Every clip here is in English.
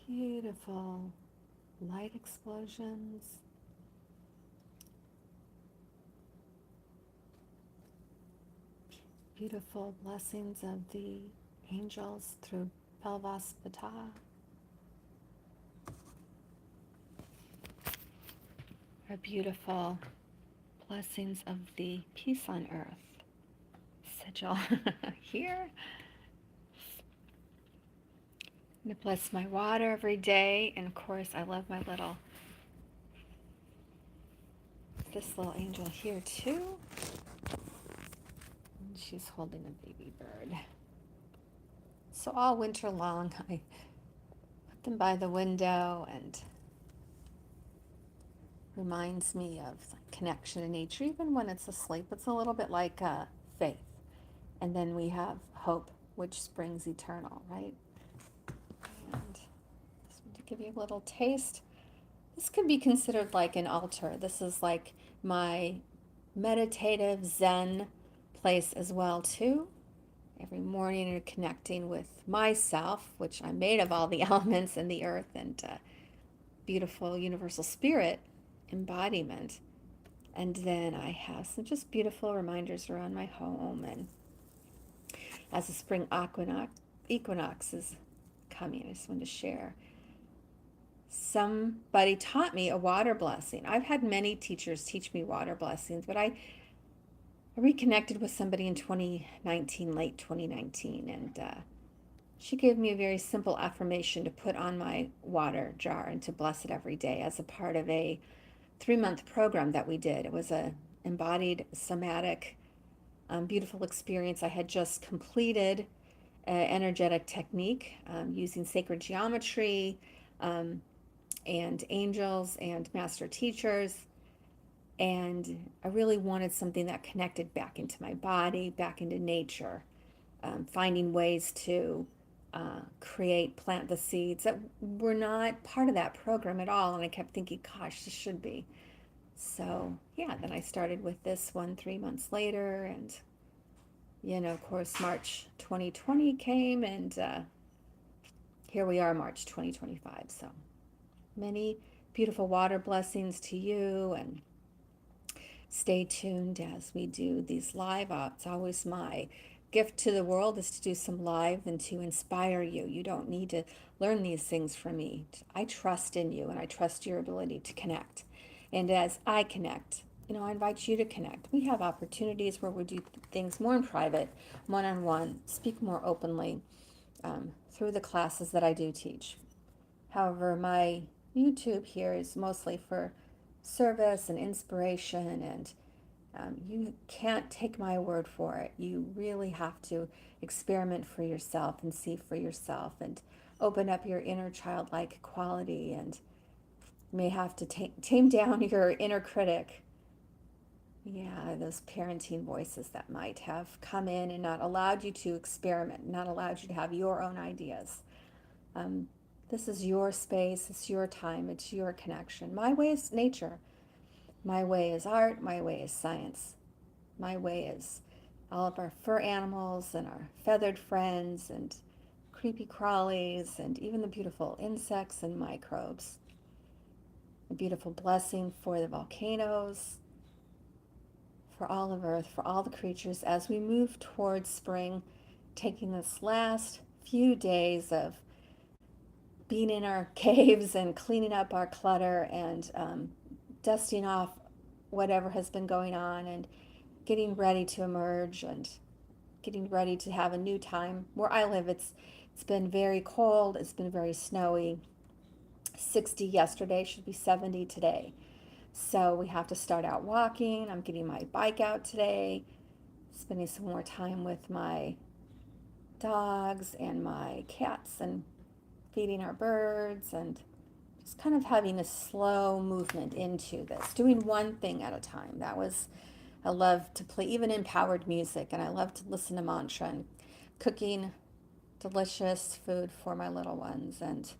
Beautiful light explosions. Beautiful blessings of the angels through Pelvaspata. Our beautiful blessings of the peace on earth. Sigil here. I'm going to bless my water every day. And of course, I love my this little angel here too. And she's holding a baby bird. So all winter long, I put them by the window and reminds me of connection to nature. Even when it's asleep, it's a little bit like faith. And then we have hope, which springs eternal, right? And just to give you a little taste, this could be considered like an altar. This is like my meditative Zen place as well too. Every morning you're connecting with myself, which I'm made of all the elements in the earth and beautiful universal spirit embodiment. And then I have some just beautiful reminders around my home. And as the spring equinox is coming, I just wanted to share. Somebody taught me a water blessing. I've had many teachers teach me water blessings, but I reconnected with somebody in 2019, late 2019, and she gave me a very simple affirmation to put on my water jar and to bless it every day as a part of a 3-month program that we did. It was a embodied somatic, beautiful experience. I had just completed an energetic technique using sacred geometry and angels and master teachers. And I really wanted something that connected back into my body, back into nature, finding ways to plant the seeds that were not part of that program at all. And I kept thinking, gosh, this should be. So, yeah, then I started with this one 3 months later. And, of course, March 2020 came, and here we are, March 2025. So, many beautiful water blessings to you, and stay tuned as we do these live. It's always my gift to the world is to do some live and to inspire you. You don't need to learn these things from me. I trust in you and I trust your ability to connect. And as I connect, I invite you to connect. We have opportunities where we do things more in private, one-on-one, speak more openly through the classes that I do teach. However, my YouTube here is mostly for service and inspiration, and you can't take my word for it. You really have to experiment for yourself and see for yourself and open up your inner childlike quality, and you may have to tame down your inner critic. Yeah, those parenting voices that might have come in and not allowed you to experiment, not allowed you to have your own ideas. Um, this is your space, it's your time, it's your connection. My way is nature. My way is art, my way is science. My way is all of our fur animals and our feathered friends and creepy crawlies and even the beautiful insects and microbes. A beautiful blessing for the volcanoes, for all of Earth, for all the creatures as we move towards spring, taking this last few days of being in our caves and cleaning up our clutter and dusting off whatever has been going on and getting ready to emerge and getting ready to have a new time. Where I live, it's been very cold, it's been very snowy. 60 yesterday, should be 70 today. So we have to start out walking. I'm getting my bike out today, spending some more time with my dogs and my cats and feeding our birds and just kind of having a slow movement into this, doing one thing at a time. I love to play even empowered music, and I love to listen to mantra and cooking delicious food for my little ones. And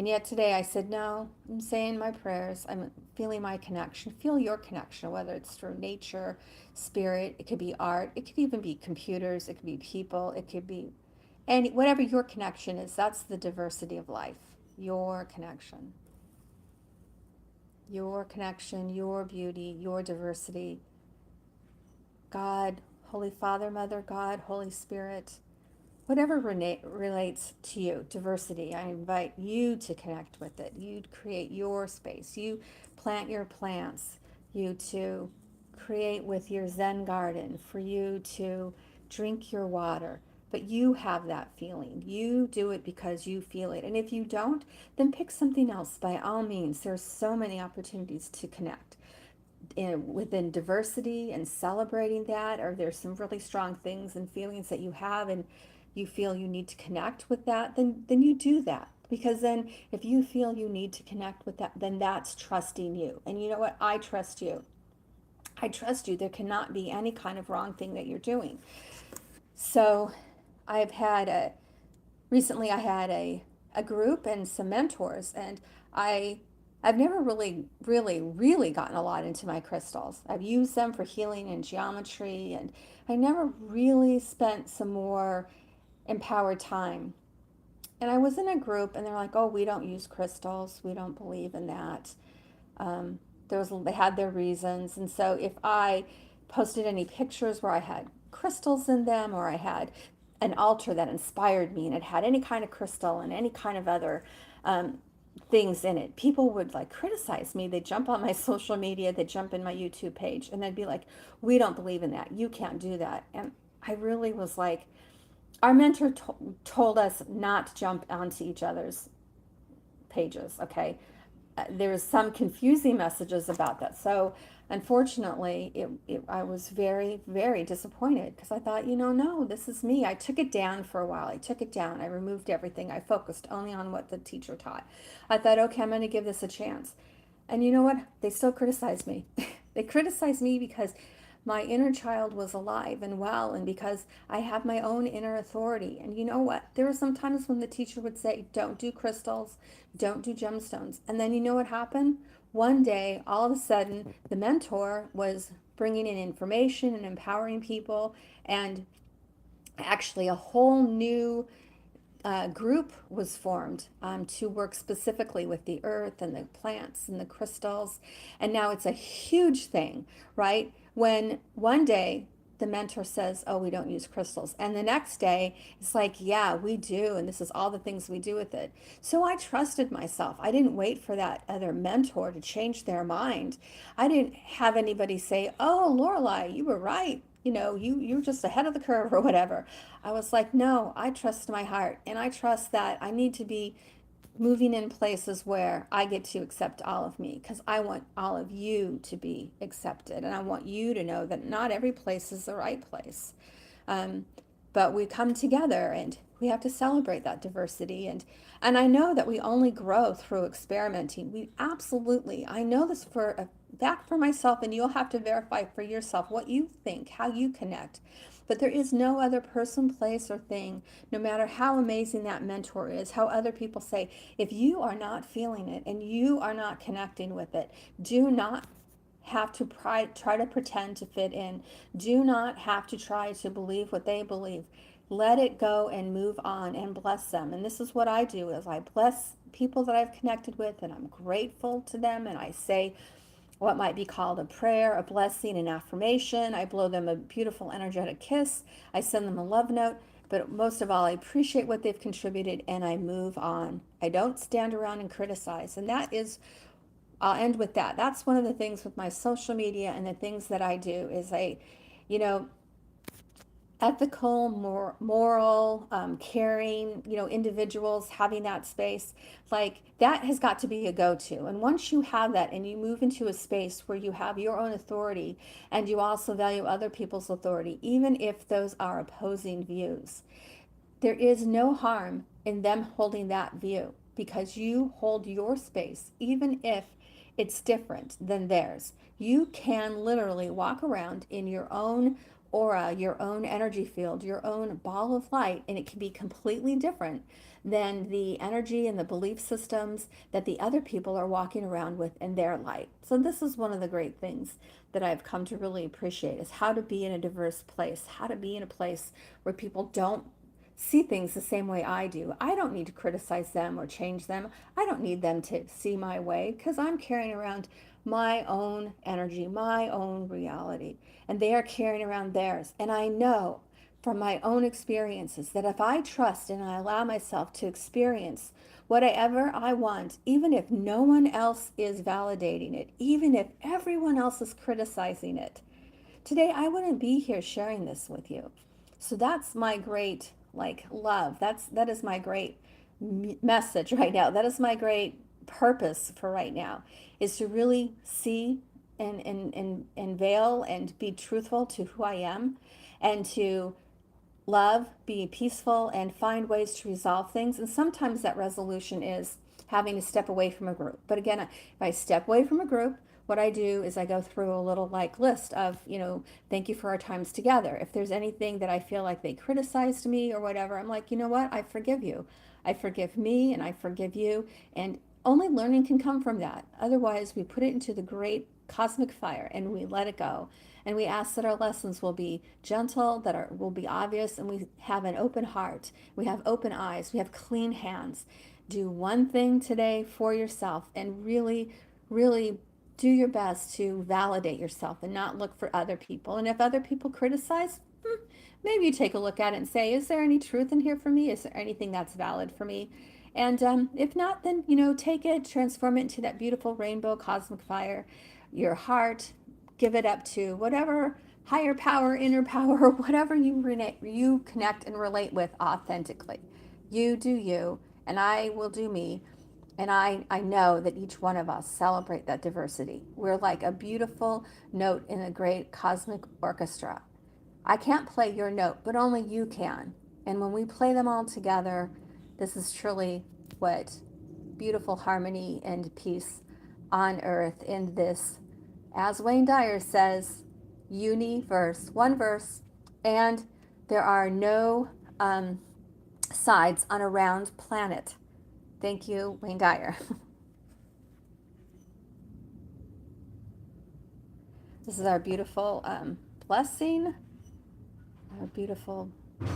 yet today I said, no, I'm saying my prayers. I'm feeling my connection. Feel your connection, whether it's through nature, spirit, it could be art, it could even be computers, it could be people, it could be And whatever your connection is, that's the diversity of life. Your connection, your connection, your beauty, your diversity. God, Holy Father, Mother, God, Holy Spirit, whatever relates to you, diversity, I invite you to connect with it. You create your space. You plant your plants. You to create with your Zen garden, for you to drink your water. But you have that feeling. You do it because you feel it. And if you don't, then pick something else by all means. There's so many opportunities to connect within diversity and celebrating that, or there's some really strong things and feelings that you have and you feel you need to connect with that, then you do that. Because then if you feel you need to connect with that, then that's trusting you. And you know what? I trust you. I trust you. There cannot be any kind of wrong thing that you're doing. So I've had a recently I had a group and some mentors, and I I've never really gotten a lot into my crystals. I've used them for healing and geometry, and I never really spent some more empowered time. And I was in a group and they're like, "Oh, we don't use crystals. We don't believe in that." Um, they had their reasons, and so if I posted any pictures where I had crystals in them, or I had an altar that inspired me and it had any kind of crystal and any kind of other um, things in it, people would like criticize me. They'd jump on my social media, they'd jump in my YouTube page, and they'd be like, "We don't believe in that. You can't do that." And I really was like, our mentor told us not to jump onto each other's pages, okay? There's some confusing messages about that. So unfortunately, I was very disappointed because I thought, no, this is me. I took it down for a while. I took it down. I removed everything. I focused only on what the teacher taught. I thought, okay, I'm going to give this a chance. And you know what? They still criticize me. They criticize me because my inner child was alive and well, and because I have my own inner authority. And you know what? There were some times when the teacher would say, "Don't do crystals, don't do gemstones." And then you know what happened? One day, all of a sudden, the mentor was bringing in information and empowering people, and actually a whole new group was formed to work specifically with the earth and the plants and the crystals. And now it's a huge thing, right? When one day the mentor says, "Oh, we don't use crystals." And the next day it's like, "Yeah, we do. And this is all the things we do with it." So I trusted myself. I didn't wait for that other mentor to change their mind. I didn't have anybody say, "Oh, Lorelai, you were right. You're just ahead of the curve," or whatever. I was like, no, I trust my heart, and I trust that I need to be moving in places where I get to accept all of me, because I want all of you to be accepted, and I want you to know that not every place is the right place. Um, but we come together and we have to celebrate that diversity, and I know that we only grow through experimenting. We absolutely, I know this for a fact for myself, and you'll have to verify for yourself what you think, how you connect. But there is no other person, place, or thing, no matter how amazing that mentor is, how other people say, if you are not feeling it and you are not connecting with it, do not have to try to pretend to fit in. Do not have to try to believe what they believe. Let it go and move on and bless them. And this is what I do, is I bless people that I've connected with, and I'm grateful to them, and I say what might be called a prayer, a blessing, an affirmation. I blow them a beautiful energetic kiss. I send them a love note. But most of all, I appreciate what they've contributed and I move on. I don't stand around and criticize. And that is, I'll end with that. That's one of the things with my social media and the things that I do is you know, ethical, moral, caring, individuals having that space, like that has got to be a go-to. And once you have that and you move into a space where you have your own authority and you also value other people's authority, even if those are opposing views, there is no harm in them holding that view, because you hold your space, even if it's different than theirs. You can literally walk around in your own aura, your own energy field, your own ball of light, and it can be completely different than the energy and the belief systems that the other people are walking around with in their light. So this is one of the great things that I've come to really appreciate, is how to be in a diverse place, how to be in a place where people don't see things the same way I do. I don't need to criticize them or change them. I don't need them to see my way because I'm carrying around my own energy, my own reality, and they are carrying around theirs. And I know from my own experiences that if I trust and I allow myself to experience whatever I want, even if no one else is validating it, even if everyone else is criticizing it, today I wouldn't be here sharing this with you. So that's my great love. That is my great message right now. That is my great purpose for right now, is to really see and veil and be truthful to who I am, and to love, be peaceful, and find ways to resolve things. And sometimes that resolution is having to step away from a group. But again, if I step away from a group, what I do is I go through a little list of, thank you for our times together. If there's anything that I feel like they criticized me or whatever, I'm like, you know what? I forgive you. I forgive me and I forgive you. And only learning can come from that. Otherwise, we put it into the great cosmic fire and we let it go. And we ask that our lessons will be gentle, will be obvious, and we have an open heart. We have open eyes. We have clean hands. Do one thing today for yourself and really, really do your best to validate yourself and not look for other people. And if other people criticize, maybe you take a look at it and say, is there any truth in here for me? Is there anything that's valid for me? And if not, then, take it, transform it into that beautiful rainbow cosmic fire, your heart, give it up to whatever higher power, inner power, whatever you connect and relate with authentically. You do you, and I will do me. And I know that each one of us celebrate that diversity. We're like a beautiful note in a great cosmic orchestra. I can't play your note, but only you can. And when we play them all together, this is truly what beautiful harmony and peace on earth in this, as Wayne Dyer says, universe, one verse, and there are no sides on a round planet. Thank you, Wayne Dyer. This is our beautiful blessing, our beautiful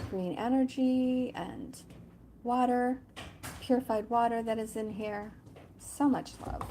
green energy and water, purified water that is in here. So much love.